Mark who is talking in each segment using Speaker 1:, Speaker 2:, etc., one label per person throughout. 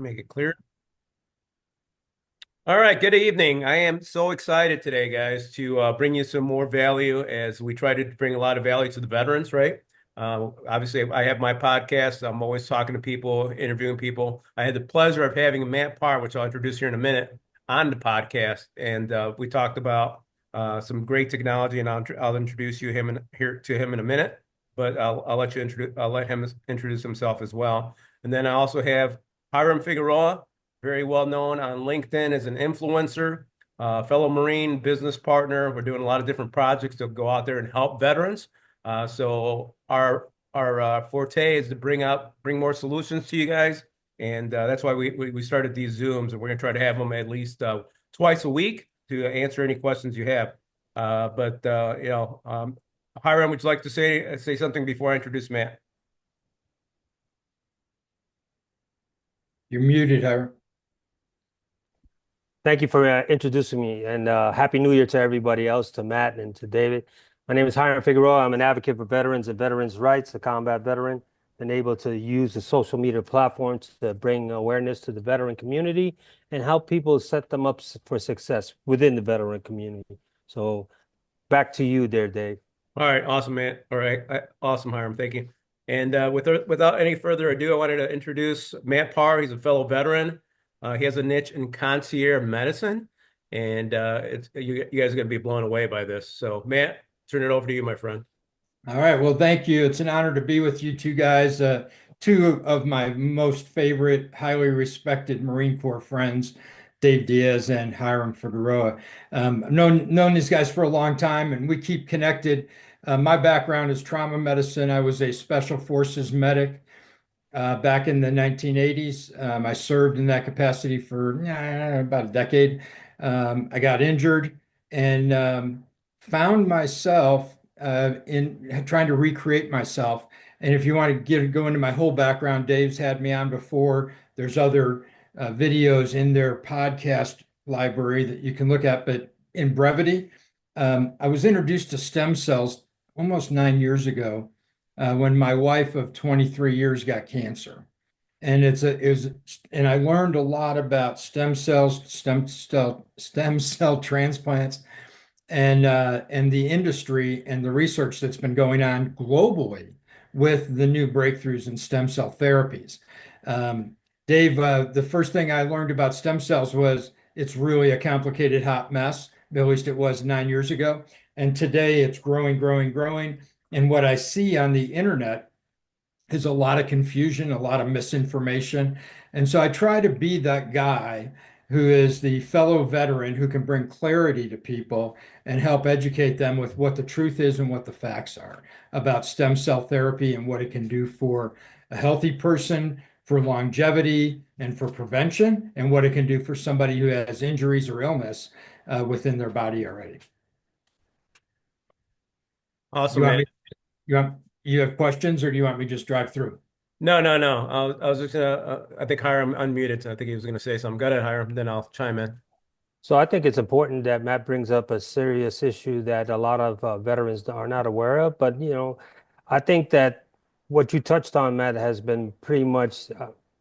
Speaker 1: Make it clear. All right, good evening. I am so excited today, guys, to bring you some more value as we try to bring a lot of value to the veterans, right? Obviously, I have my podcast. I'm always talking to people, interviewing people. I had the pleasure of having Matt Parr, which I'll introduce here in a minute, on the podcast, and we talked about some great technology, and I'll introduce here to him in a minute. But I'll let him introduce himself as well. And then I also have Hiram Figueroa, very well known on LinkedIn as an influencer, fellow Marine business partner. We're doing a lot of different projects to go out there and help veterans. So our forte is to bring more solutions to you guys, and that's why we started these Zooms, and we're going to try to have them at least twice a week to answer any questions you have. Hiram, would you like to say something before I introduce Matt?
Speaker 2: You're muted, Ira.
Speaker 3: Thank you for introducing me, and Happy New Year to everybody else, to Matt and to David. My name is Hiram Figueroa. I'm an advocate for veterans and veterans' rights, a combat veteran, and able to use the social media platform to bring awareness to the veteran community and help people set them up for success within the veteran community. So back to you there, Dave.
Speaker 1: All right, awesome, man. All right, awesome, Hiram. Thank you. And without any further ado, I wanted to introduce Matt Parr. He's a fellow veteran. He has a niche in concierge medicine, and you guys are going to be blown away by this. So, Matt, turn it over to you, my friend.
Speaker 2: All right. Well, thank you. It's an honor to be with you two guys, two of my most favorite, highly respected Marine Corps friends, Dave Diaz and Hiram Figueroa. I've known these guys for a long time, and we keep connected. My background is trauma medicine. I was a special forces medic back in the 1980s. I served in that capacity for about a decade. I got injured and found myself in trying to recreate myself. And if you want to go into my whole background, Dave's had me on before. There's other videos in their podcast library that you can look at. But in brevity, I was introduced to stem cells almost 9 years ago when my wife of 23 years got cancer. And and I learned a lot about stem cells, stem cell transplants, and the industry and the research that's been going on globally with the new breakthroughs in stem cell therapies. Dave, the first thing I learned about stem cells was it's really a complicated hot mess. At least it was 9 years ago. And today it's growing, growing, growing. And what I see on the internet is a lot of confusion, a lot of misinformation. And so I try to be that guy who is the fellow veteran who can bring clarity to people and help educate them with what the truth is and what the facts are about stem cell therapy and what it can do for a healthy person, for longevity, and for prevention, and what it can do for somebody who has injuries or illness within their body already.
Speaker 1: Awesome,
Speaker 2: You want
Speaker 1: man.
Speaker 2: me, you have questions, or do you want me to just drive through?
Speaker 1: No, no, no. I was just gonna. I think Hiram unmuted, so I think he was gonna say something. Go ahead, Hiram. Then I'll chime in.
Speaker 3: So I think it's important that Matt brings up a serious issue that a lot of veterans are not aware of. But, I think that what you touched on, Matt, has been pretty much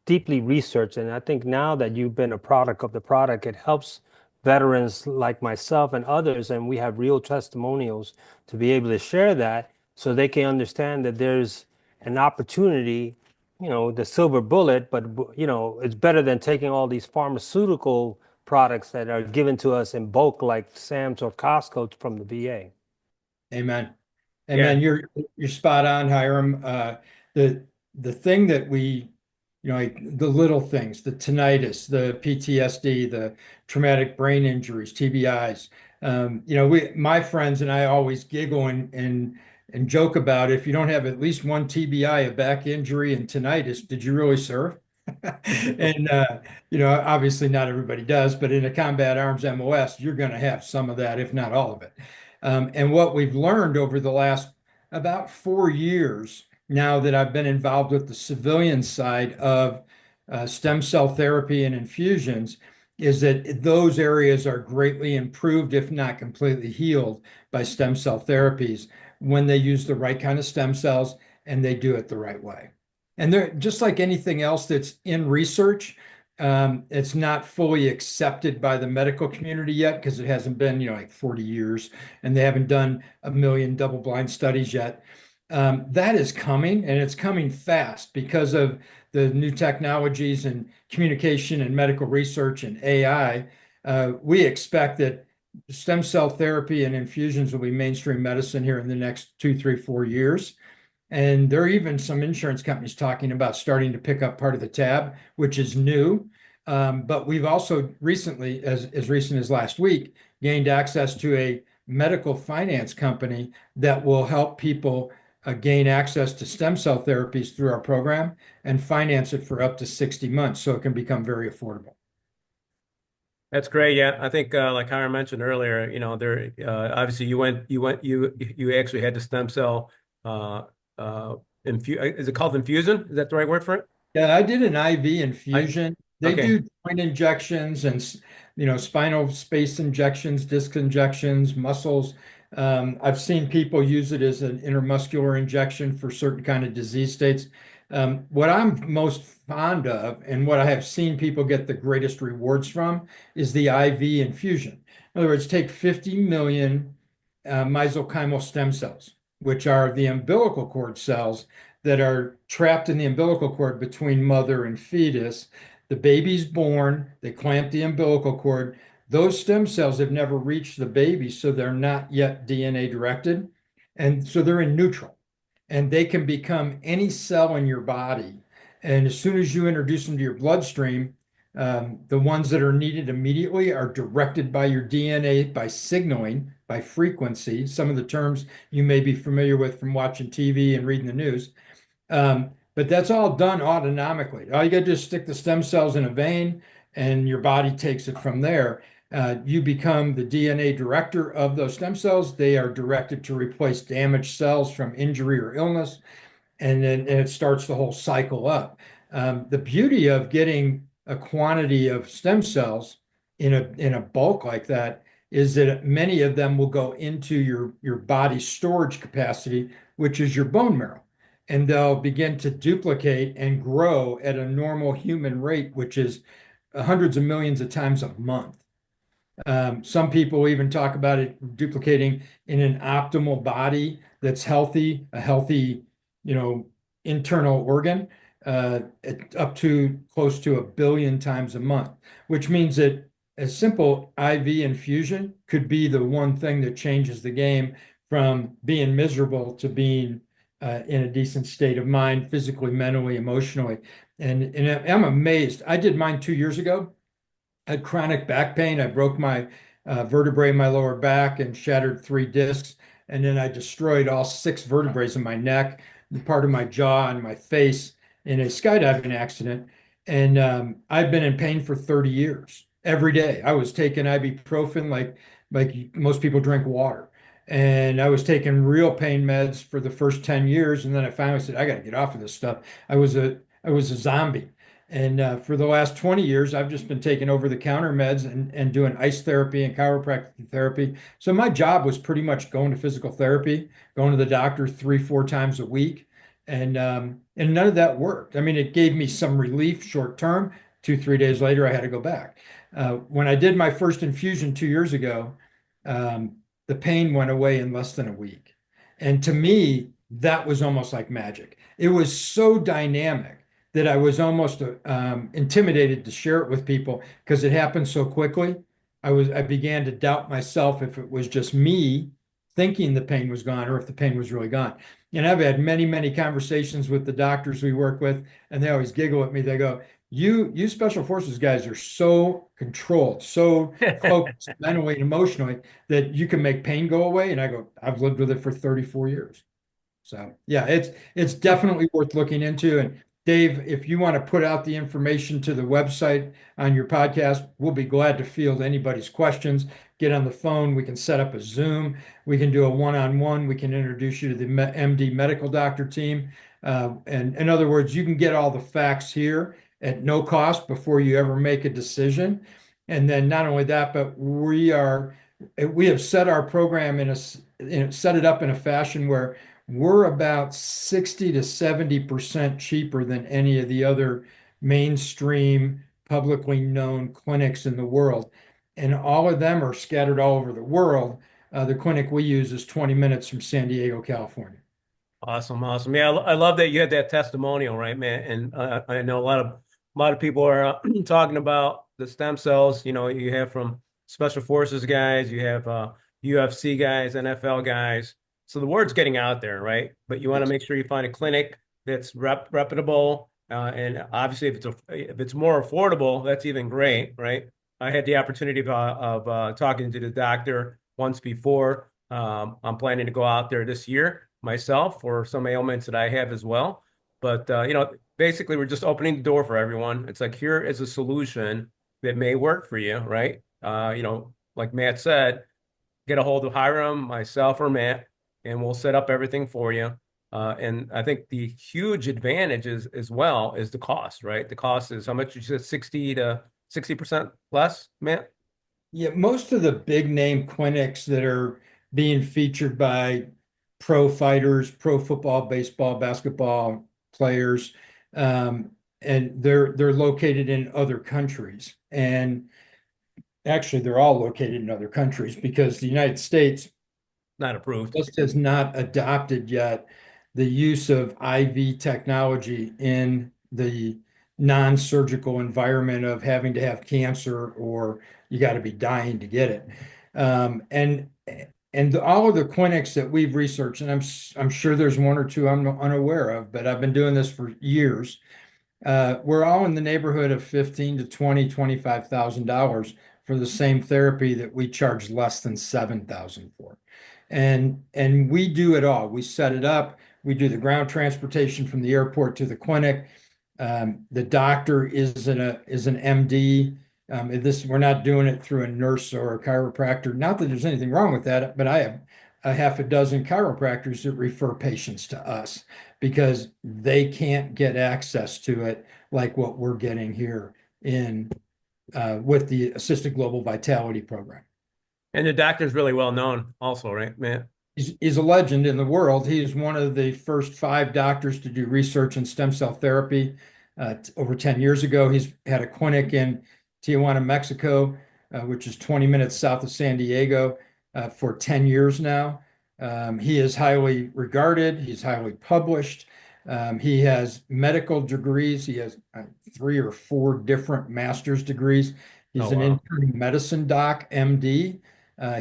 Speaker 3: deeply researched. And I think now that you've been a product of the product, it helps veterans like myself and others, and we have real testimonials to be able to share that so they can understand that there's an opportunity, the silver bullet, but, it's better than taking all these pharmaceutical products that are given to us in bulk, like Sam's or Costco from the VA.
Speaker 2: Amen.
Speaker 1: Yeah.
Speaker 2: Amen. You're spot on, Hiram. The the thing that we, like the little things, the tinnitus, the PTSD, the traumatic brain injuries, TBIs. My friends and I always giggle and joke about if you don't have at least one TBI, a back injury, and tinnitus, did you really serve? And obviously not everybody does, but in a combat arms MOS, you're going to have some of that, if not all of it. And what we've learned over the last about 4 years now that I've been involved with the civilian side of stem cell therapy and infusions is that those areas are greatly improved, if not completely healed, by stem cell therapies when they use the right kind of stem cells and they do it the right way. And they're just like anything else that's in research. It's not fully accepted by the medical community yet because it hasn't been, like 40 years, and they haven't done a million double-blind studies yet. That is coming, and it's coming fast because of the new technologies and communication and medical research and AI. We expect that stem cell therapy and infusions will be mainstream medicine here in the next 2, 3, 4 years. And there are even some insurance companies talking about starting to pick up part of the tab, which is new. But we've also recently, as recent as last week, gained access to a medical finance company that will help people gain access to stem cell therapies through our program and finance it for up to 60 months so it can become very affordable.
Speaker 1: That's great. Yeah, I think like Hiram mentioned earlier, there obviously you actually had the stem cell is it called infusion? Is that the right word for it?
Speaker 2: Yeah, I did an IV
Speaker 1: I
Speaker 2: infusion. They
Speaker 1: okay.
Speaker 2: do joint injections and spinal space injections, disc injections, muscles. I've seen people use it as an intramuscular injection for certain kind of disease states. What I'm most fond of, and what I have seen people get the greatest rewards from, is the IV infusion. In other words, take 50 million mesenchymal stem cells, which are the umbilical cord cells that are trapped in the umbilical cord between mother and fetus. The baby's born, they clamp the umbilical cord. Those stem cells have never reached the baby, so they're not yet DNA directed. And so they're in neutral, and they can become any cell in your body. And as soon as you introduce them to your bloodstream, the ones that are needed immediately are directed by your DNA by signaling, by frequency, some of the terms you may be familiar with from watching TV and reading the news. But that's all done autonomically. All you got to do is stick the stem cells in a vein, and your body takes it from there. You become the DNA director of those stem cells. They are directed to replace damaged cells from injury or illness, and then it starts the whole cycle up. The beauty of getting a quantity of stem cells in a bulk like that is that many of them will go into your body's storage capacity, which is your bone marrow, and they'll begin to duplicate and grow at a normal human rate, which is hundreds of millions of times a month. Some people even talk about it duplicating in an optimal body that's healthy, a healthy, you know, internal organ, up to close to 1 billion times a month, which means that a simple IV infusion could be the one thing that changes the game from being miserable to being in a decent state of mind, physically, mentally, emotionally. And I'm amazed. I did mine 2 years ago. I had chronic back pain. I broke my vertebrae in my lower back and shattered 3 discs. And then I destroyed all 6 vertebrae in my neck, part of my jaw and my face in a skydiving accident. And I've been in pain for 30 years. Every day I was taking ibuprofen like most people drink water. And I was taking real pain meds for the first 10 years. And then I finally said, I got to get off of this stuff. I was a zombie. And for the last 20 years, I've just been taking over the counter meds and doing ice therapy and chiropractic therapy. So my job was pretty much going to physical therapy, going to the doctor 3, 4 times a week. And none of that worked. I mean, it gave me some relief short term. 2, 3 days later, I had to go back. When I did my first infusion 2 years ago, the pain went away in less than a week. And to me, that was almost like magic. It was so dynamic that I was almost intimidated to share it with people because it happened so quickly. I began to doubt myself if it was just me thinking the pain was gone or if the pain was really gone. And I've had many, many conversations with the doctors we work with, and they always giggle at me. They go, "You special forces guys are so controlled, so focused mentally and emotionally that you can make pain go away." And I go, "I've lived with it for 34 years." So yeah, it's definitely worth looking into. And Dave, if you want to put out the information to the website on your podcast, we'll be glad to field anybody's questions. Get on the phone. We can set up a Zoom. We can do a one-on-one. We can introduce you to the MD medical doctor team. And in other words, you can get all the facts here at no cost before you ever make a decision. And then not only that, but we have set our program set it up in a fashion where we're about 60 to 70% cheaper than any of the other mainstream publicly known clinics in the world, and all of them are scattered all over the world. The clinic we use is 20 minutes from San Diego, California.
Speaker 1: Awesome, awesome. Yeah, I love that you had that testimonial, right, man? And I know a lot of people are talking about the stem cells. You know, you have from special forces guys, you have UFC guys, NFL guys. So the word's getting out there, right? But you want to
Speaker 2: Yes.
Speaker 1: make sure you find a clinic that's reputable, and obviously if it's more affordable, that's even great, right? I had the opportunity of talking to the doctor once before. I'm planning to go out there this year myself for some ailments that I have as well. But basically, we're just opening the door for everyone. It's like here is a solution that may work for you, right? Like Matt said, get a hold of Hiram, myself, or Matt, and we'll set up everything for you. And I think the huge advantage is as well is the cost, right? The cost is how much you said, 60 to 60% less, Matt?
Speaker 2: Yeah, most of the big name clinics that are being featured by pro fighters, pro football, baseball, basketball players, and they're located in other countries. And actually, they're all located in other countries because the United States
Speaker 1: Not approved.
Speaker 2: just has not adopted yet the use of IV technology in the non-surgical environment of having to have cancer or you got to be dying to get it. And all of the clinics that we've researched, and I'm sure there's one or two I'm unaware of, but I've been doing this for years. We're all in the neighborhood of 15 to 20, $25,000 for the same therapy that we charge less than 7,000 for. And we do it all. We set it up. We do the ground transportation from the airport to the clinic. The doctor is an MD. We're not doing it through a nurse or a chiropractor. Not that there's anything wrong with that, but I have a half a dozen chiropractors that refer patients to us because they can't get access to it like what we're getting here in with the Assisted Global Vitality Program.
Speaker 1: And the doctor's really well known also, right, Matt?
Speaker 2: He's a legend in the world. He's one of the first 5 doctors to do research in stem cell therapy. Over 10 years ago, he's had a clinic in Tijuana, Mexico, which is 20 minutes south of San Diego, for 10 years now. He is highly regarded. He's highly published. He has medical degrees. He has 3 or 4 different master's degrees.
Speaker 1: Oh,
Speaker 2: He's an
Speaker 1: wow.
Speaker 2: internal medicine doc, MD.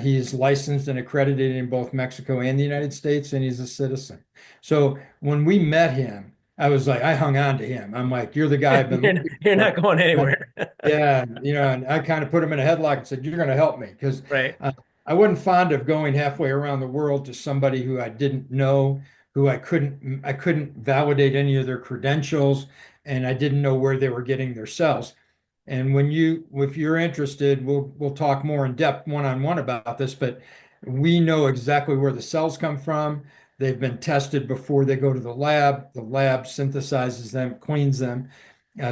Speaker 2: He's licensed and accredited in both Mexico and the United States, and he's a citizen. So when we met him, I was like, I hung on to him. I'm like, you're the guy I've been
Speaker 1: You're not,
Speaker 2: looking
Speaker 1: you're
Speaker 2: for.
Speaker 1: not going anywhere.
Speaker 2: Yeah, and I kind of put him in a headlock and said, "You're going to help me," because
Speaker 1: Right.
Speaker 2: I wasn't fond of going halfway around the world to somebody who I didn't know, who I couldn't validate any of their credentials, and I didn't know where they were getting their cells. And if you're interested, we'll talk more in depth one-on-one about this, but we know exactly where the cells come from. They've been tested before they go to the lab. The lab synthesizes them, cleans them,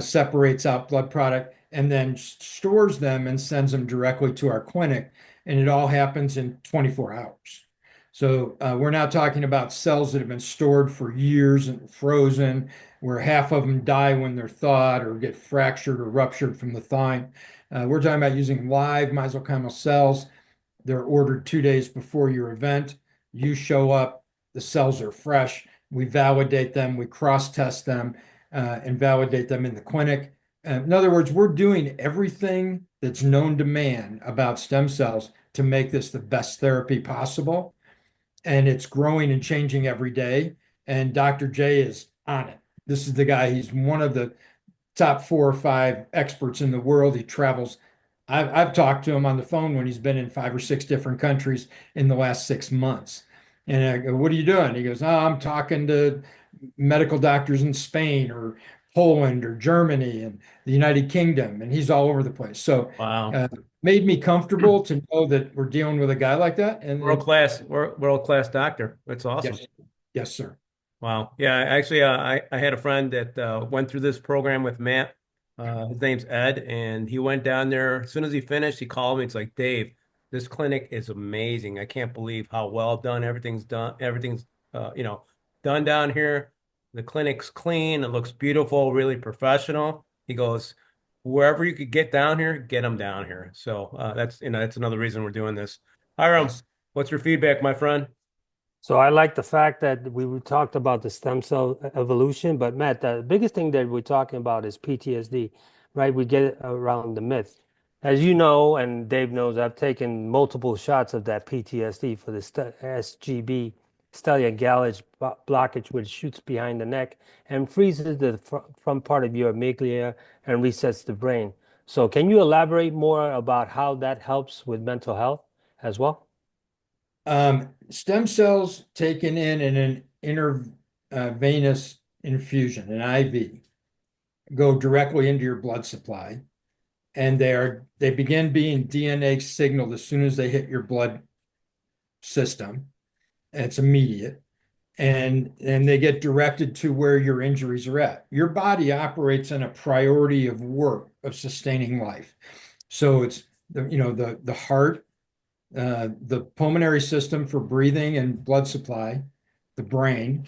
Speaker 2: separates out blood product, and then stores them and sends them directly to our clinic. And it all happens in 24 hours. So we're not talking about cells that have been stored for years and frozen, where half of them die when they're thawed or get fractured or ruptured from the thawing. We're talking about using live mesenchymal cells. They're ordered 2 days before your event. You show up, the cells are fresh. We validate them, we cross-test them, and validate them in the clinic. In other words, we're doing everything that's known to man about stem cells to make this the best therapy possible. And it's growing and changing every day. And Dr. J is on it. This is the guy, he's one of the top 4 or 5 experts in the world. He travels. I've talked to him on the phone when he's been in 5 or 6 different countries in the last 6 months. And I go, "What are you doing?" He goes, "Oh, I'm talking to medical doctors in Spain or Poland or Germany and the United Kingdom." And he's all over the place. So
Speaker 1: Wow.
Speaker 2: uh, made me comfortable to know that we're dealing with a guy like that.
Speaker 1: World class doctor. That's awesome.
Speaker 2: Yes, yes, sir.
Speaker 1: Wow. Yeah, actually, I had a friend that went through this program with Matt. His name's Ed, and he went down there. As soon as he finished, he called me. It's like, Dave, this clinic is amazing. I can't believe how well done everything's done. Everything's, done down here. The clinic's clean. It looks beautiful, really professional. He goes, wherever you could get down here, get them down here. So that's that's another reason we're doing this. Hiram,
Speaker 2: Yes.
Speaker 1: what's your feedback, my friend?
Speaker 3: So I like the fact that we talked about the stem cell evolution, but Matt, the biggest thing that we're talking about is PTSD, right? We get around the myth. As you know, and Dave knows, I've taken multiple shots of that PTSD for the SGB, stellate gallage blockage, which shoots behind the neck and freezes the front part of your amygdala and resets the brain. So can you elaborate more about how that helps with mental health as well?
Speaker 2: Stem cells taken in an intravenous infusion, an IV, go directly into your blood supply, and they begin being DNA signaled as soon as they hit your blood system. It's immediate, and they get directed to where your injuries are at. Your body operates on a priority of work of sustaining life. So it's the heart, the pulmonary system for breathing and blood supply, the brain.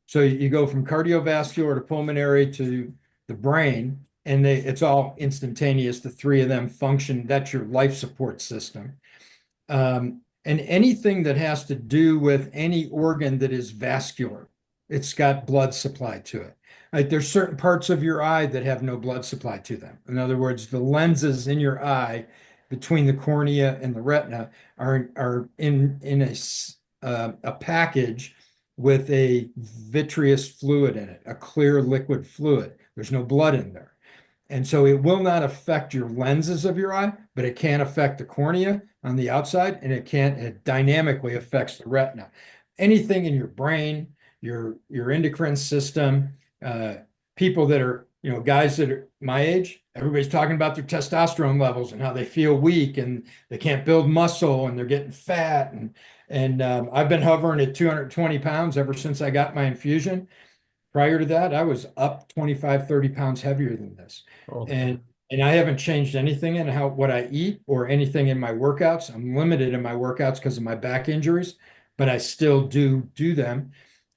Speaker 2: So you go from cardiovascular to pulmonary to the brain, and it's all instantaneous. The three of them function. That's your life support system. And anything that has to do with any organ that is vascular, it's got blood supply to it. Like there's certain parts of your eye that have no blood supply to them. In other words, the lenses in your eye between the cornea and the retina are in a package with a vitreous fluid in it, a clear liquid fluid. There's no blood in there. And so it will not affect your lenses of your eye, but it can affect the cornea on the outside, and it dynamically affects the retina. Anything in your brain, your endocrine system, people that are, guys that are my age, everybody's talking about their testosterone levels and how they feel weak and they can't build muscle and they're getting fat. And I've been hovering at 220 pounds ever since I got my infusion. Prior to that, I was up 25, 30 pounds heavier than this.
Speaker 1: Oh,
Speaker 2: And I haven't changed anything in what I eat or anything in my workouts. I'm limited in my workouts because of my back injuries, but I still do them.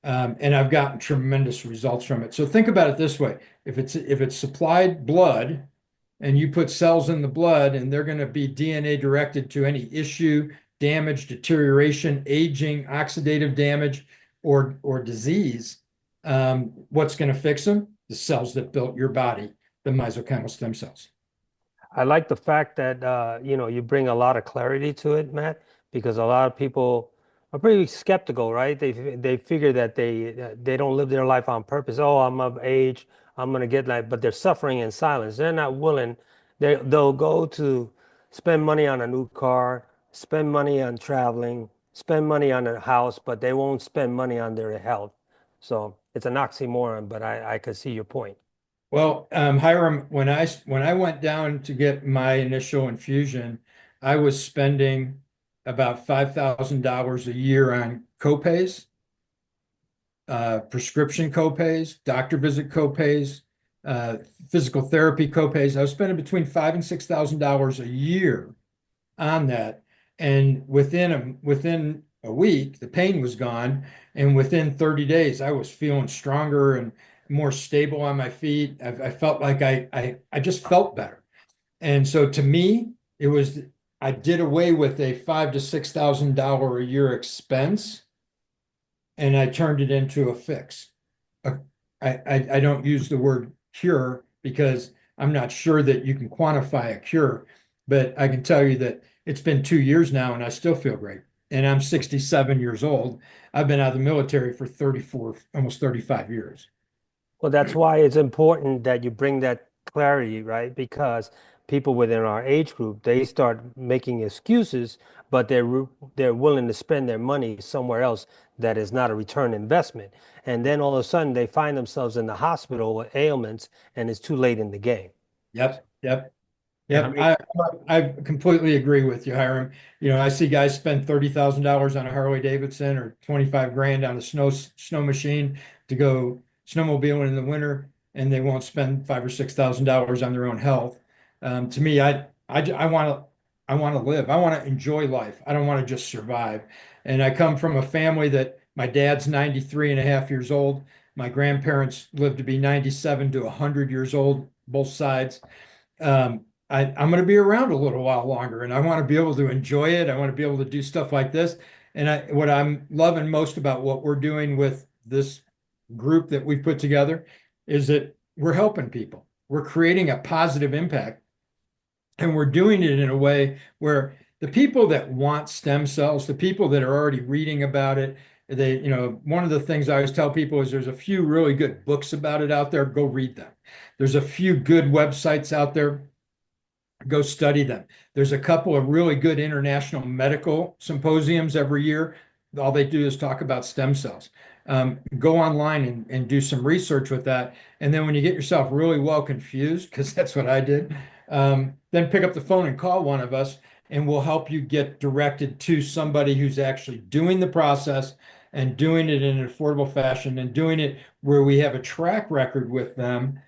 Speaker 2: And I've gotten tremendous results from it. So think about it this way. If it's supplied blood and you put cells in the blood and they're going to be DNA directed to any issue, damage, deterioration, aging, oxidative damage, or disease, what's going to fix them? The cells that built your body, the mesenchymal stem cells.
Speaker 3: I like the fact that you bring a lot of clarity to it, Matt, because a lot of people are pretty skeptical, right? They figure that they don't live their life on purpose. Oh, I'm of age, I'm gonna get like, but they're suffering in silence. They're not willing. They'll go to spend money on a new car, spend money on traveling, spend money on a house, but they won't spend money on their health. So it's an oxymoron, but I could see your point.
Speaker 2: Well, Hiram, when I went down to get my initial infusion, I was spending about $5,000 a year on copays, prescription copays, doctor visit copays, uh, physical therapy copays. I was spending between $5,000 and $6,000 a year on that. And within a week, the pain was gone. And within 30 days, I was feeling stronger and more stable on my feet. I felt like I just felt better. And so to me, I did away with a $5,000 to $6,000 a year expense and I turned it into a fix. A- I don't use the word cure because I'm not sure that you can quantify a cure, but I can tell you that it's been 2 years now and I still feel great. And I'm 67 years old. I've been out of the military for 34, almost 35 years.
Speaker 3: Well, that's why it's important that you bring that clarity, right? Because people within our age group, they start making excuses, but they're willing to spend their money somewhere else that is not a return investment. And then all of a sudden they find themselves in the hospital with ailments and it's too late in the game.
Speaker 2: Yep, yep.
Speaker 1: yeah, I
Speaker 2: Yep,
Speaker 1: mean,
Speaker 2: I completely agree with you, Hiram. I see guys spend $30,000 on a Harley Davidson or 25 grand on a snow machine to go snowmobiling in the winter, and they won't spend $5,000 or $6,000 on their own health. To me, I want to live. I want to enjoy life. I don't want to just survive. And I come from a family that my dad's 93 and a half years old. My grandparents lived to be 97 to 100 years old, both sides. I'm going to be around a little while longer, and I want to be able to enjoy it. I want to be able to do stuff like this. And what I'm loving most about what we're doing with this group that we've put together is that we're helping people. We're creating a positive impact, and we're doing it in a way where the people that want stem cells, the people that are already reading about it, one of the things I always tell people is there's a few really good books about it out there. Go read them. There's a few good websites out there. Go study them. There's a couple of really good international medical symposiums every year. All they do is talk about stem cells. Go online and do some research with that. And then when you get yourself really well confused, because that's what I did, then pick up the phone and call one of us, and we'll help you get directed to somebody who's actually doing the process and doing it in an affordable fashion and doing it where we have a track record with them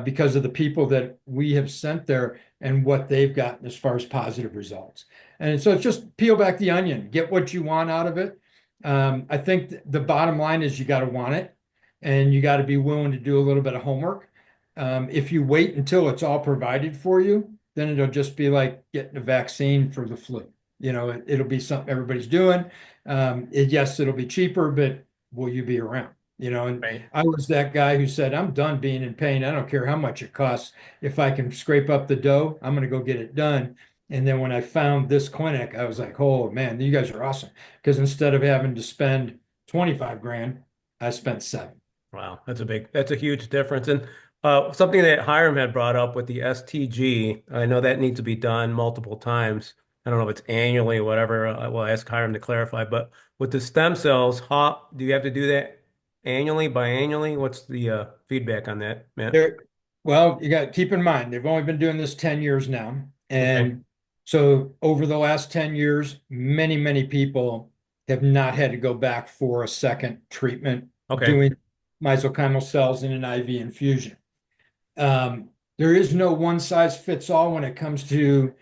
Speaker 2: because of the people that we have sent there and what they've gotten as far as positive results. And so it's just peel back the onion, get what you want out of it. I think the bottom line is you got to want it, and you got to be willing to do a little bit of homework. If you wait until it's all provided for you, then it'll just be like getting a vaccine for the flu. It'll be something everybody's doing. Yes, it'll be cheaper, but will you be around? And
Speaker 1: Right.
Speaker 2: I was that guy who said, I'm done being in pain. I don't care how much it costs. If I can scrape up the dough, I'm going to go get it done. And then when I found this clinic, I was like, oh man, you guys are awesome. Because instead of having to spend 25 grand, I spent seven.
Speaker 1: Wow, that's a huge difference. And something that Hiram had brought up with the STG, I know that needs to be done multiple times. I don't know if it's annually or whatever. We'll ask Hiram to clarify. But with the stem cells, how do you have to do that annually, biannually? What's the feedback on that, Matt?
Speaker 2: There, well, you got to keep in mind, they've only been doing this 10 years now.
Speaker 1: Okay.
Speaker 2: And so over the last 10 years, many, many people have not had to go back for a second treatment
Speaker 1: Okay.
Speaker 2: doing mesenchymal cells in an IV infusion. There is no one size fits all when it comes to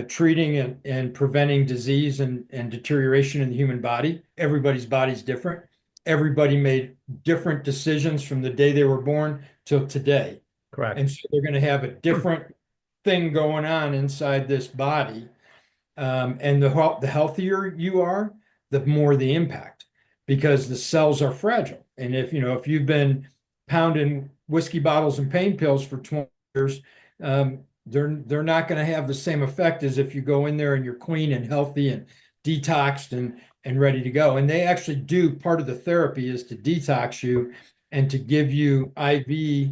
Speaker 2: treating and preventing disease and deterioration in the human body. Everybody's body's different. Everybody made different decisions from the day they were born till today.
Speaker 1: Correct.
Speaker 2: And so they're going to have a different thing going on inside this body. And the healthier you are, the more the impact, because the cells are fragile. And if you've been pounding whiskey bottles and pain pills for 20 years, they're not going to have the same effect as if you go in there and you're clean and healthy and detoxed and ready to go. And they actually do, part of the therapy is to detox you and to give you IV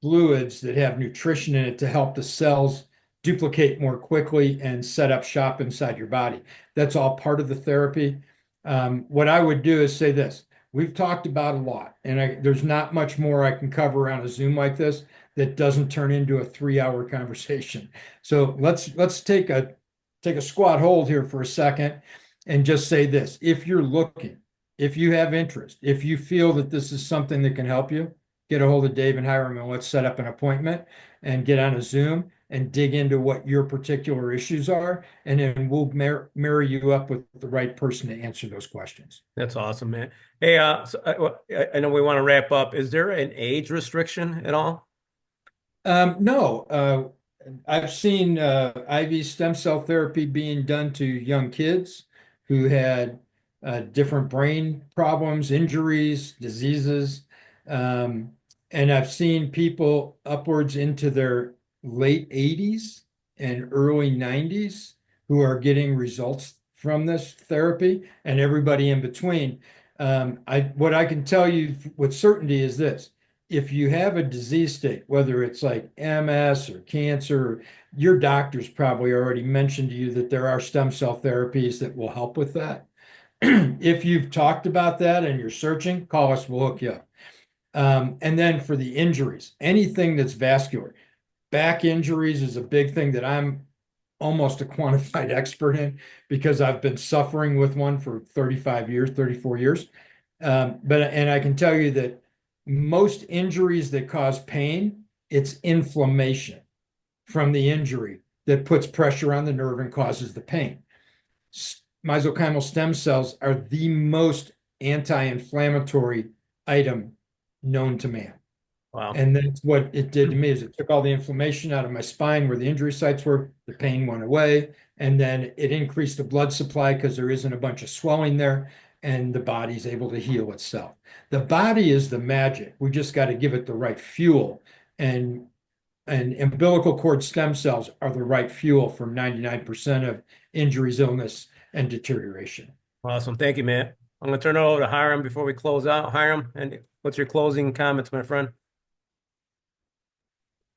Speaker 2: fluids that have nutrition in it to help the cells duplicate more quickly and set up shop inside your body. That's all part of the therapy. What I would do is say this. We've talked about a lot, and there's not much more I can cover on a Zoom like this that doesn't turn into a 3-hour conversation. So let's take a squat hold here for a second and just say this. If you're looking, if you have interest, if you feel that this is something that can help you, get a hold of Dave and Hiram, and let's set up an appointment and get on a Zoom and dig into what your particular issues are, and then we'll marry you up with the right person to answer those questions.
Speaker 1: That's awesome, man. Hey, I know we want to wrap up. Is there an age restriction at all?
Speaker 2: No, I've seen IV stem cell therapy being done to young kids who had different brain problems, injuries, diseases. And I've seen people upwards into their late 80s and early 90s who are getting results from this therapy, and everybody in between. What I can tell you with certainty is this: if you have a disease state, whether it's like MS or cancer, your doctor's probably already mentioned to you that there are stem cell therapies that will help with that. If you've talked about that and you're searching, call us, we'll hook you up. And then for the injuries, anything that's vascular, back injuries is a big thing that I'm almost a quantified expert in because I've been suffering with one for 35 years, 34 years. And I can tell you that most injuries that cause pain, it's inflammation from the injury that puts pressure on the nerve and causes the pain. Mesenchymal stem cells are the most anti-inflammatory item known to man.
Speaker 1: Wow.
Speaker 2: And that's what it did to me is it took all the inflammation out of my spine where the injury sites were, the pain went away, and then it increased the blood supply because there isn't a bunch of swelling there, and the body's able to heal itself. The body is the magic. We just got to give it the right fuel. And umbilical cord stem cells are the right fuel for 99% of injuries, illness, and deterioration.
Speaker 1: Awesome. Thank you, Matt. I'm going to turn it over to Hiram before we close out. Hiram, and what's your closing comments, my friend?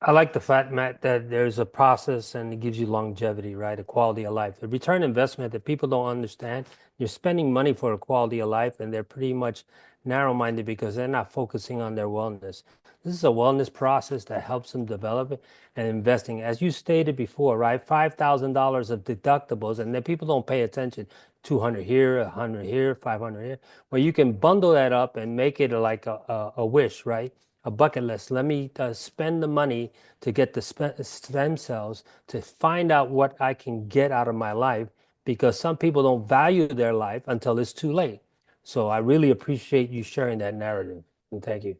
Speaker 3: I like the fact, Matt, that there's a process and it gives you longevity, right? A quality of life. The return investment that people don't understand, you're spending money for a quality of life, and they're pretty much narrow-minded because they're not focusing on their wellness. This is a wellness process that helps them develop it and investing. As you stated before, right? $5,000 of deductibles, and then people don't pay attention. 200 here, 100 here, 500 here. Well, you can bundle that up and make it like a wish, right? A bucket list. Let me spend the money to get the stem cells to find out what I can get out of my life, because some people don't value their life until it's too late. So I really appreciate you sharing that narrative. And thank you.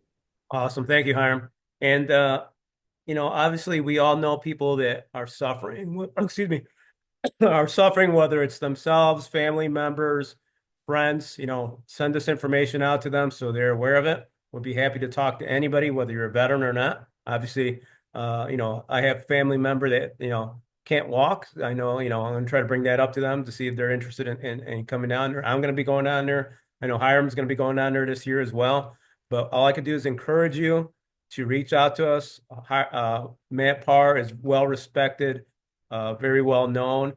Speaker 1: Awesome. Thank you, Hiram. And, obviously we all know people that are suffering, excuse me, are suffering, whether it's themselves, family members, friends, send this information out to them so they're aware of it. We'll be happy to talk to anybody, whether you're a veteran or not. Obviously, I have a family member that, can't walk. I know, I'm going to try to bring that up to them to see if they're interested in coming down there. I'm going to be going down there. I know Hiram's going to be going down there this year as well. But all I can do is encourage you to reach out to us. Matt Parr is well respected, very well known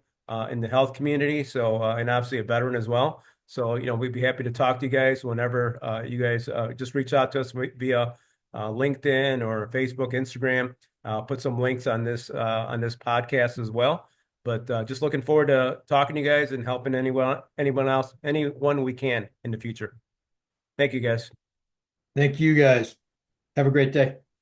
Speaker 1: in the health community. So, and obviously a veteran as well. So, we'd be happy to talk to you guys whenever you guys just reach out to us via LinkedIn or Facebook, Instagram. Put some links on this podcast as well. But just looking forward to talking to you guys and helping anyone we can in the future. Thank you, guys.
Speaker 2: Thank you guys. Have a great day.